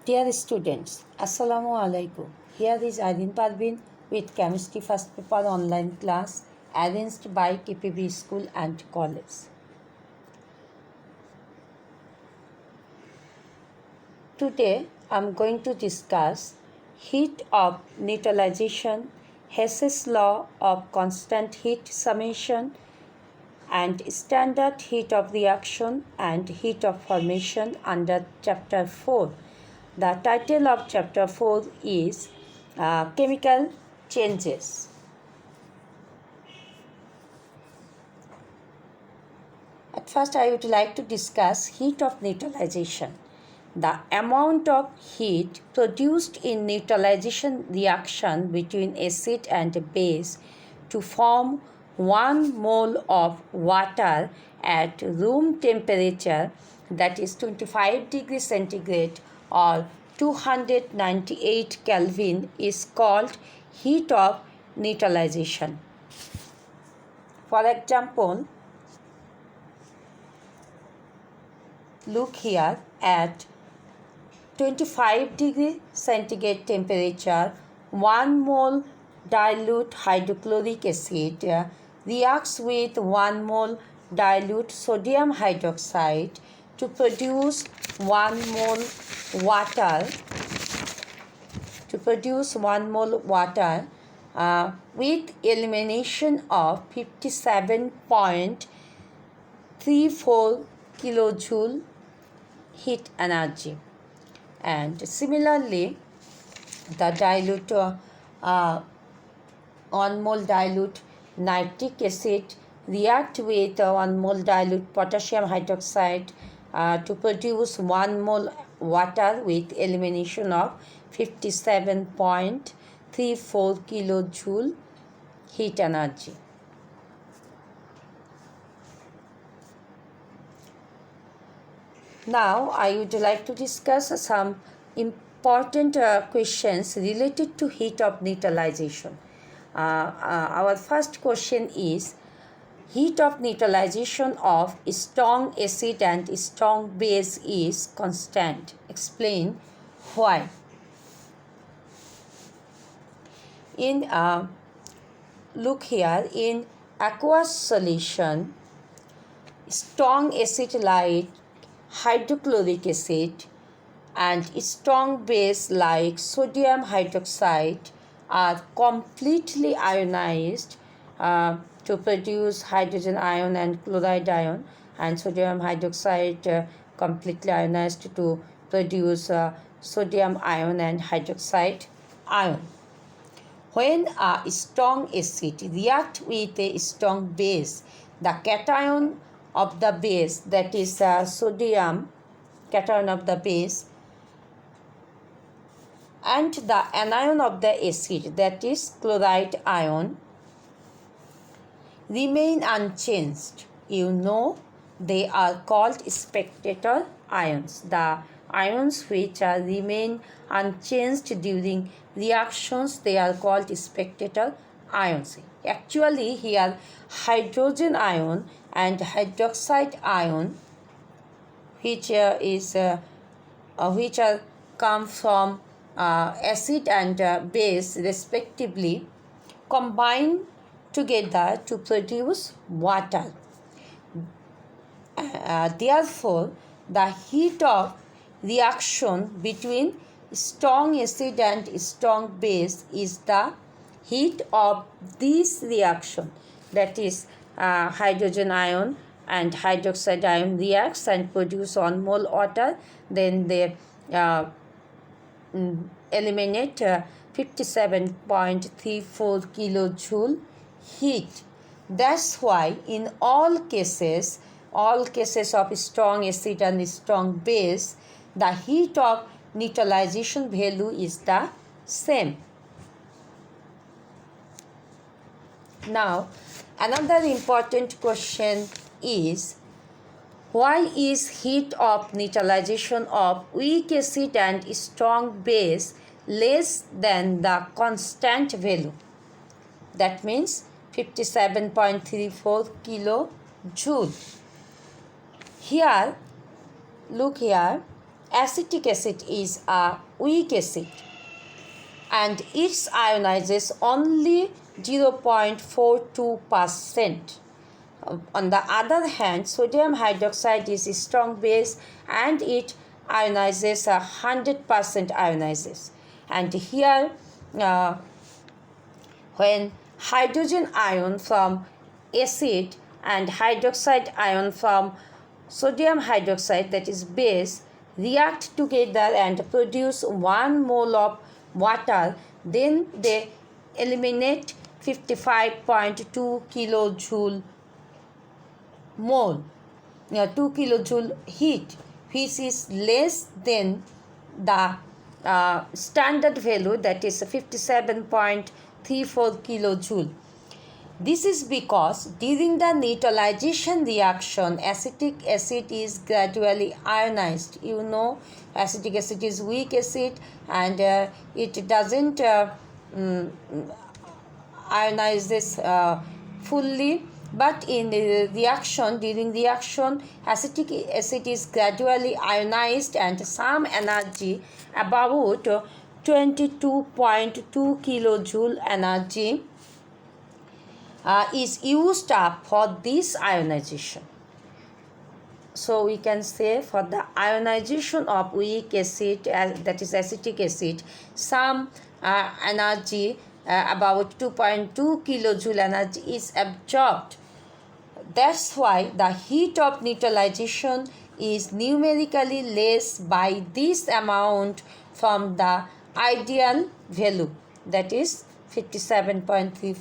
Dear students, Assalamu alaikum. Here is Aydin Parveen with Chemistry First Paper online class arranged by KPB School and College. Today I am going to discuss heat of neutralization, Hess's law of constant heat summation, and standard heat of reaction and heat of formation under chapter 4. The title of chapter 4 is Chemical Changes. At first, I would like to discuss heat of neutralization. The amount of heat produced in neutralization reaction between acid and base to form 1 mole of water at room temperature, that is 25 degrees centigrade or 298 Kelvin, is called heat of neutralization. For example, look here at 25 degree centigrade temperature, 1 mole dilute hydrochloric acid reacts with 1 mole dilute sodium hydroxide to produce 1 mole water with elimination of 57.34 kilojoule heat energy. And similarly, the dilute 1 mole dilute nitric acid react with 1 mole dilute potassium hydroxide to produce 1 mole water with elimination of 57.34 kilojoule heat energy. Now, I would like to discuss some important questions related to heat of neutralization. Our first question is, heat of neutralization of strong acid and strong base is constant. Explain why. Look here, in aqueous solution, strong acid like hydrochloric acid and strong base like sodium hydroxide are completely ionized to produce hydrogen ion and chloride ion, and sodium hydroxide completely ionized to produce sodium ion and hydroxide ion. When a strong acid reacts with a strong base, the cation of the base, that is sodium, cation of the base, and the anion of the acid, that is chloride ion, remain unchanged. You know, they are called spectator ions. The ions which remain unchanged during reactions, they are called spectator ions. Actually, here hydrogen ion and hydroxide ion, which come from acid and base respectively, combine together to produce water. Therefore, the heat of reaction between strong acid and strong base is the heat of this reaction, that is hydrogen ion and hydroxide ion reacts and produce 1 mole water, then they eliminate 57.34 kilojoule heat. That's why in all cases of strong acid and strong base, the heat of neutralization value is the same. Now, another important question is, why is heat of neutralization of weak acid and strong base less than the constant value? That means 57.34 kilojoule. Here, look here, acetic acid is a weak acid and it ionizes only 0.42%. On the other hand, sodium hydroxide is a strong base and it ionizes 100% ionizes. And here, when hydrogen ion from acid and hydroxide ion from sodium hydroxide, that is base, react together and produce 1 mole of water, then they eliminate 55.2 kilojoule mole, 2 kilojoule heat, which is less than the standard value, that is 57.34 kilojoule. This is because during the neutralization reaction, acetic acid is gradually ionized. You know, acetic acid is weak acid and it doesn't ionize this fully. But in the reaction, during reaction, acetic acid is gradually ionized and some energy, about 22.2 kilojoule energy, is used up for this ionization. So we can say for the ionization of weak acid, that is acetic acid, some energy, about 2.2 kilojoule energy is absorbed. That's why the heat of neutralization is numerically less by this amount from the ideal value, that is 57.3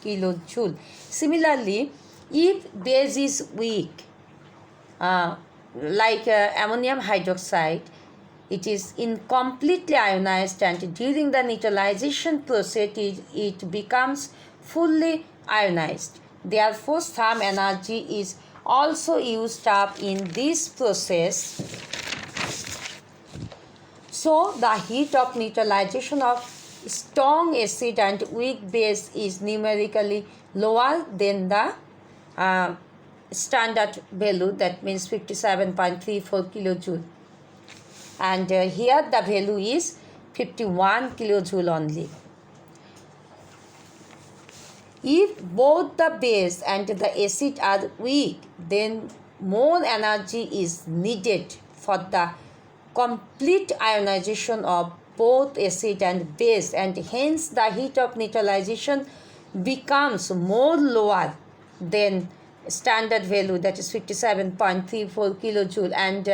kilojoule. Similarly, if base is weak, like ammonium hydroxide, it is incompletely ionized and during the neutralization process it becomes fully ionized. Therefore, some energy is also used up in this process. So, the heat of neutralization of strong acid and weak base is numerically lower than the standard value, that means 57.34 kilojoule. And here the value is 51 kilojoule only. If both the base and the acid are weak, then more energy is needed for the complete ionization of both acid and base, and hence the heat of neutralization becomes more lower than standard value, that is 57.34 kilojoule, and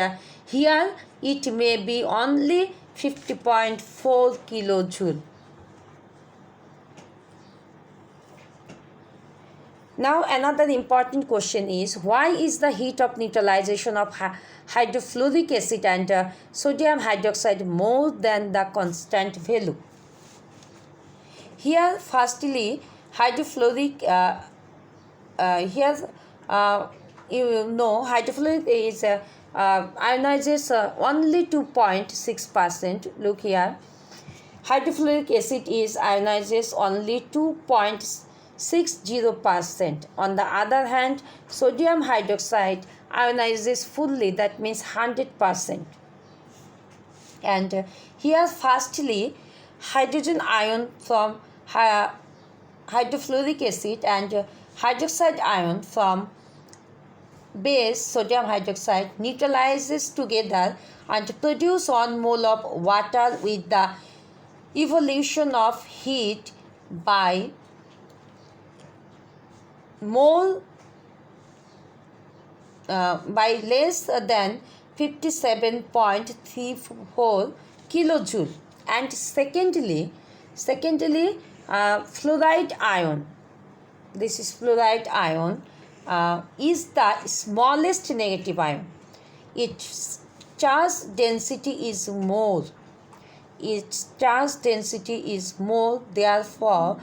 here it may be only 50.4 kilojoule. Now another important question is, why is the heat of neutralization of hydrofluoric acid and sodium hydroxide more than the constant value? Here firstly, hydrofluoric, hydrofluoric is ionizes only 2.6%. Look here, hydrofluoric acid is ionizes only 2.60%. On the other hand, sodium hydroxide ionizes fully, that means 100%. And here firstly, hydrogen ion from hydrofluoric acid and hydroxide ion from base sodium hydroxide neutralizes together and produce 1 mole of water with the evolution of heat by mole by less than 57.34 kilojoule. And secondly, fluoride ion, this is fluoride ion, is the smallest negative ion. Its charge density is more. Therefore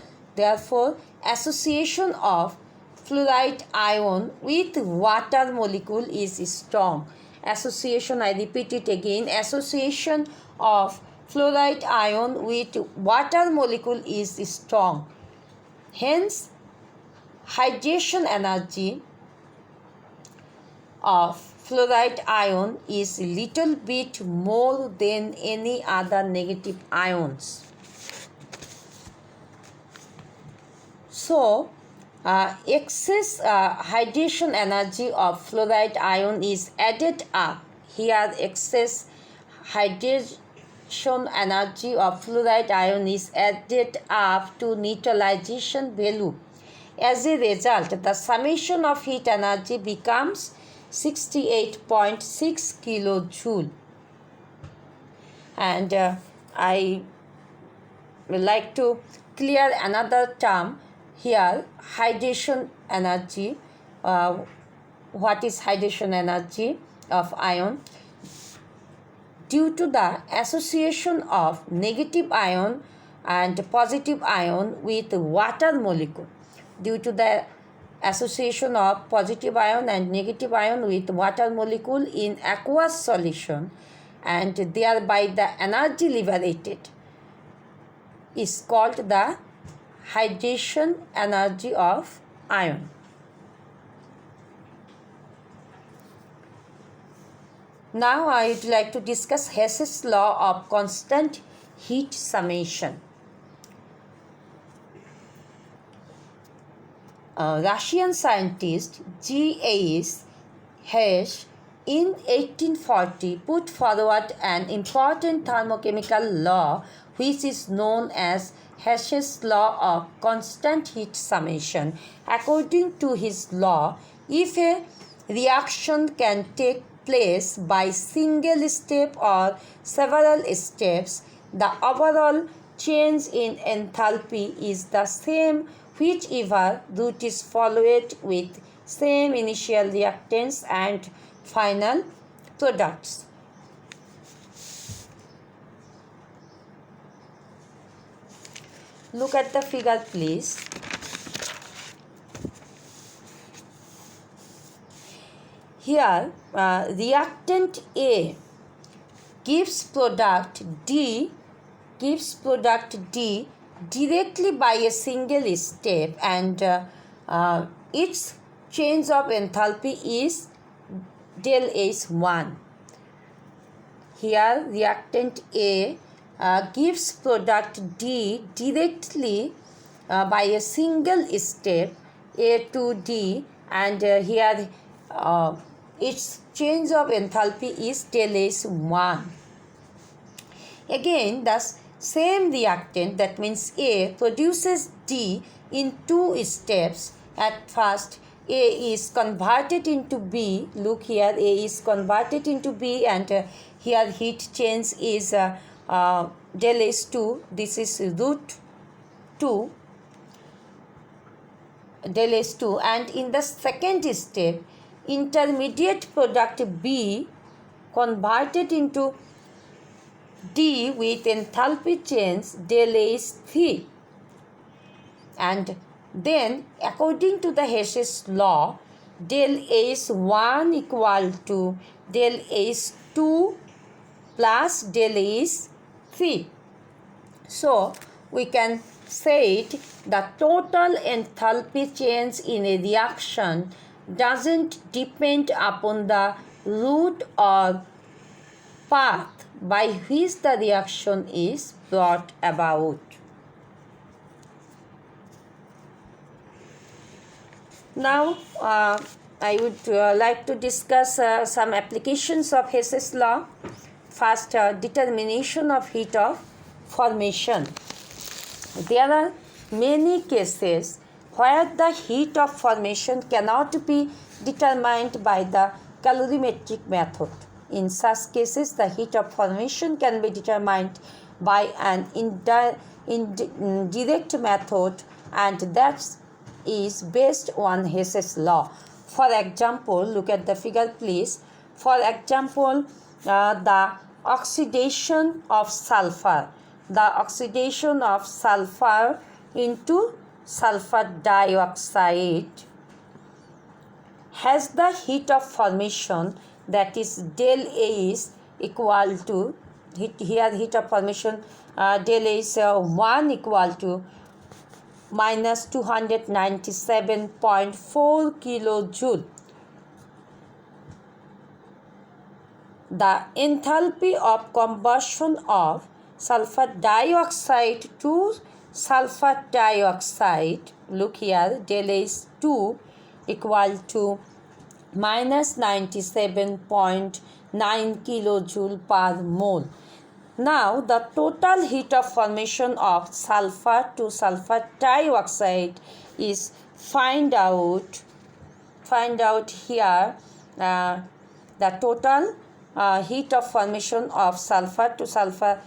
association of fluoride ion with water molecule is strong. Association, I repeat it again, association of fluoride ion with water molecule is strong. Hence, hydration energy of fluoride ion is little bit more than any other negative ions. So, excess hydration energy of fluoride ion is added up. Here, excess hydration energy of fluoride ion is added up to neutralization value. As a result, the summation of heat energy becomes 68.6 kilojoule. And I would like to clear another term here, hydration energy. What is hydration energy of ion? Due to the association of negative ion and positive ion with water molecule, due to the association of positive ion and negative ion with water molecule in aqueous solution, and thereby the energy liberated is called the hydration energy of ion. Now I would like to discuss Hess's law of constant heat summation. Russian scientist G.H. Hess in 1840 put forward an important thermochemical law which is known as Hess's law of constant heat summation. According to his law, if a reaction can take place by single step or several steps, the overall change in enthalpy is the same whichever route is followed with same initial reactants and final products. Look at the figure, please. Here, reactant A gives product D directly by a single step, and its change of enthalpy is del H1. Here, reactant A gives product D directly by a single step A to D, and here its change of enthalpy is del H1. Again, the same reactant, that means A, produces D in two steps. At first, A is converted into B. Look here, A is converted into B, and here heat change is del H2. This is root 2, del H2. And in the second step, intermediate product B converted into D with enthalpy change del H3. And then, according to the Hess's law, del H1 equal to del H2 plus del H3. So, we can say the total enthalpy change in a reaction doesn't depend upon the route or path by which the reaction is brought about. Now, I would like to discuss some applications of Hess's law. First, determination of heat of formation. There are many cases where the heat of formation cannot be determined by the calorimetric method. In such cases, the heat of formation can be determined by an indirect method, and that is based on Hess's law. For example, look at the figure, please. For example, the oxidation of sulfur. The oxidation of sulfur into sulfur dioxide has the heat of formation, that is del H equal to, here heat of formation del H1 equal to minus 297.4 kilojoule. the enthalpy of combustion of sulfur dioxide to sulfur dioxide, look here, del is 2 equal to minus 97.9 kilojoule per mole. Now the total heat of formation of sulfur to sulfur dioxide is find out here. The total heat of formation of sulfur to sulfur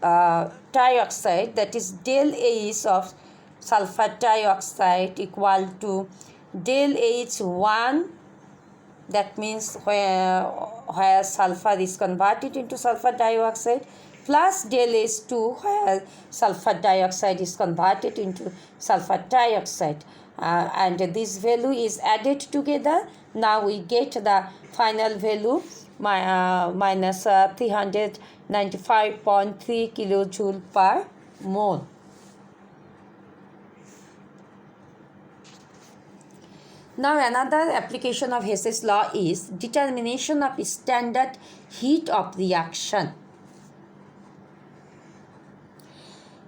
dioxide, that is del H of sulfur dioxide equal to del H1, that means where sulfur is converted into sulfur dioxide, plus del H2 where sulfur dioxide is converted into sulfur dioxide, and this value is added together. Now we get the final value minus 395.3 kilojoule per mole. Now another application of Hess's law is determination of standard heat of reaction.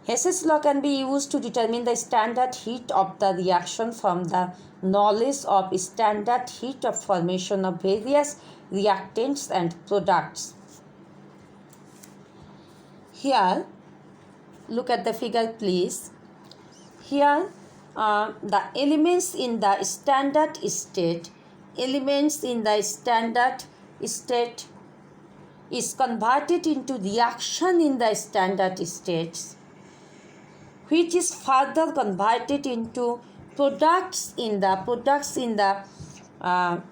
Hess's law can be used to determine the standard heat of the reaction from the knowledge of standard heat of formation of various reactants and products. Here, look at the figure please. Here, the elements in the standard state is converted into reaction in the standard states, which is further converted into products in the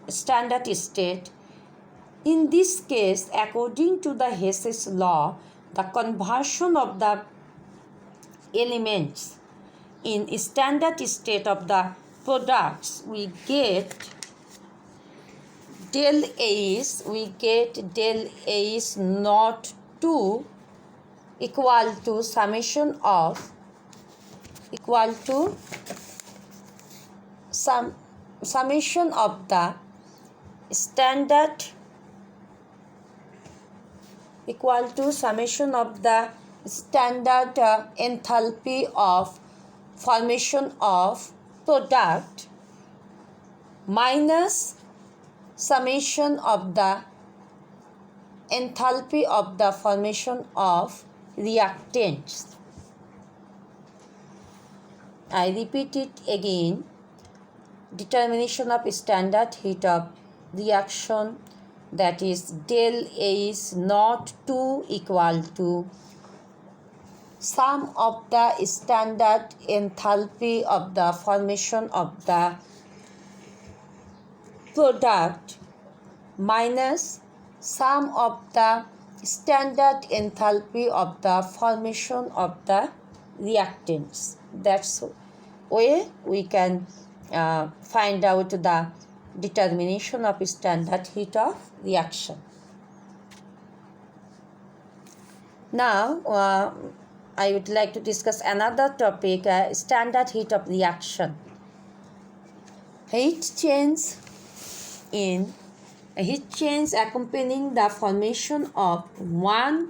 standard state. In this case, according to the Hess's law, the conversion of the elements in standard state of the products, we get del H naught 2 equal to summation of the standard enthalpy of formation of product minus summation of the enthalpy of the formation of reactants. I repeat it again. Determination of standard heat of reaction, that is del H naught 2 equal to sum of the standard enthalpy of the formation of the product minus sum of the standard enthalpy of the formation of the reactants. That's way we can find out the determination of standard heat of reaction. Now I would like to discuss another topic, standard heat of reaction. Heat change accompanying the formation of 1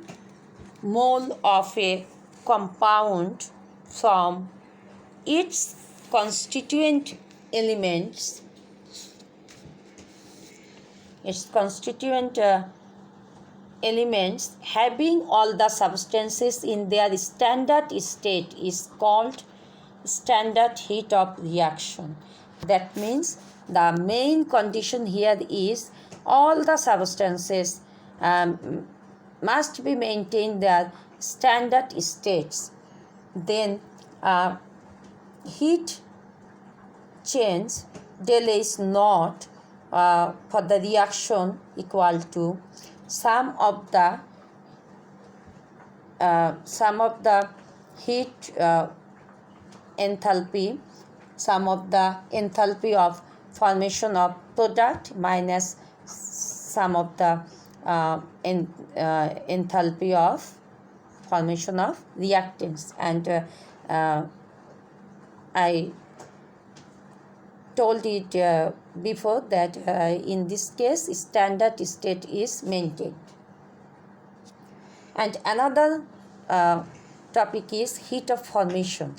mole of a compound from its constituent elements, having all the substances in their standard state is called standard heat of reaction. That means the main condition here is all the substances must be maintained their standard states. Then heat change del H naught for the reaction equal to sum of the heat enthalpy, sum of the enthalpy of formation of product minus sum of the enthalpy of formation of reactants. And I told it before that in this case standard state is maintained. And another topic is heat of formation.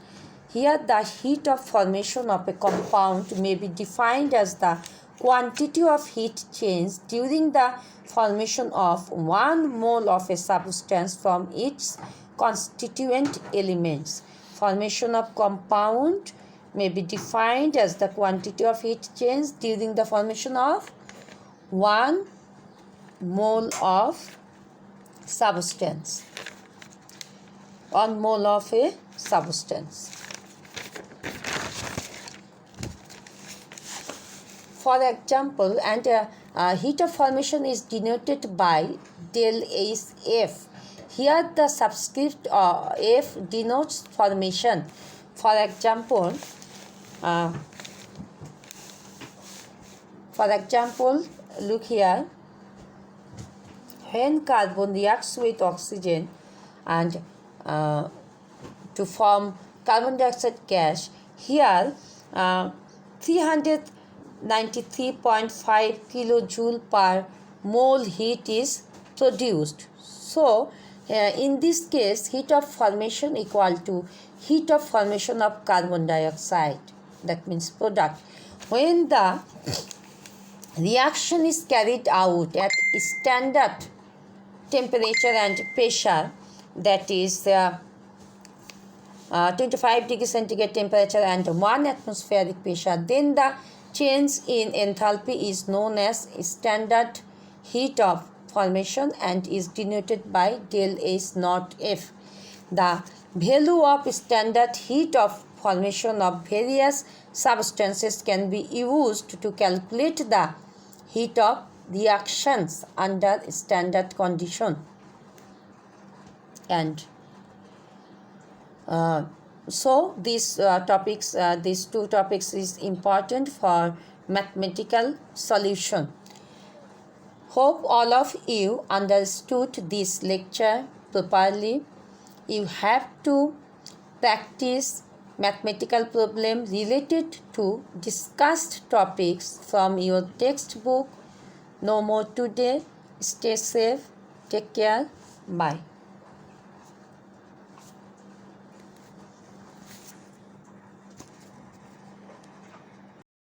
Here the heat of formation of a compound may be defined as the quantity of heat change during the formation of 1 mole of a substance from its constituent elements. Formation of compound may be defined as the quantity of heat change during the formation of 1 mole of substance. 1 mole of a substance. For example, and heat of formation is denoted by del F. Here the subscript F denotes formation. For example, look here. When carbon reacts with oxygen and to form carbon dioxide gas, here 393.5 kilojoule per mole heat is produced. So, in this case, heat of formation equal to heat of formation of carbon dioxide. That means product. When the reaction is carried out at standard temperature and pressure, that is 25 degree centigrade temperature and 1 atmospheric pressure, then the change in enthalpy is known as standard heat of formation and is denoted by del H naught F. The value of standard heat of formation of various substances can be used to calculate the heat of reactions under standard condition. And so these two topics is important for mathematical solution. Hope all of you understood this lecture properly. You have to practice mathematical problem related to discussed topics from your textbook. No more today. Stay safe. Take care. Bye.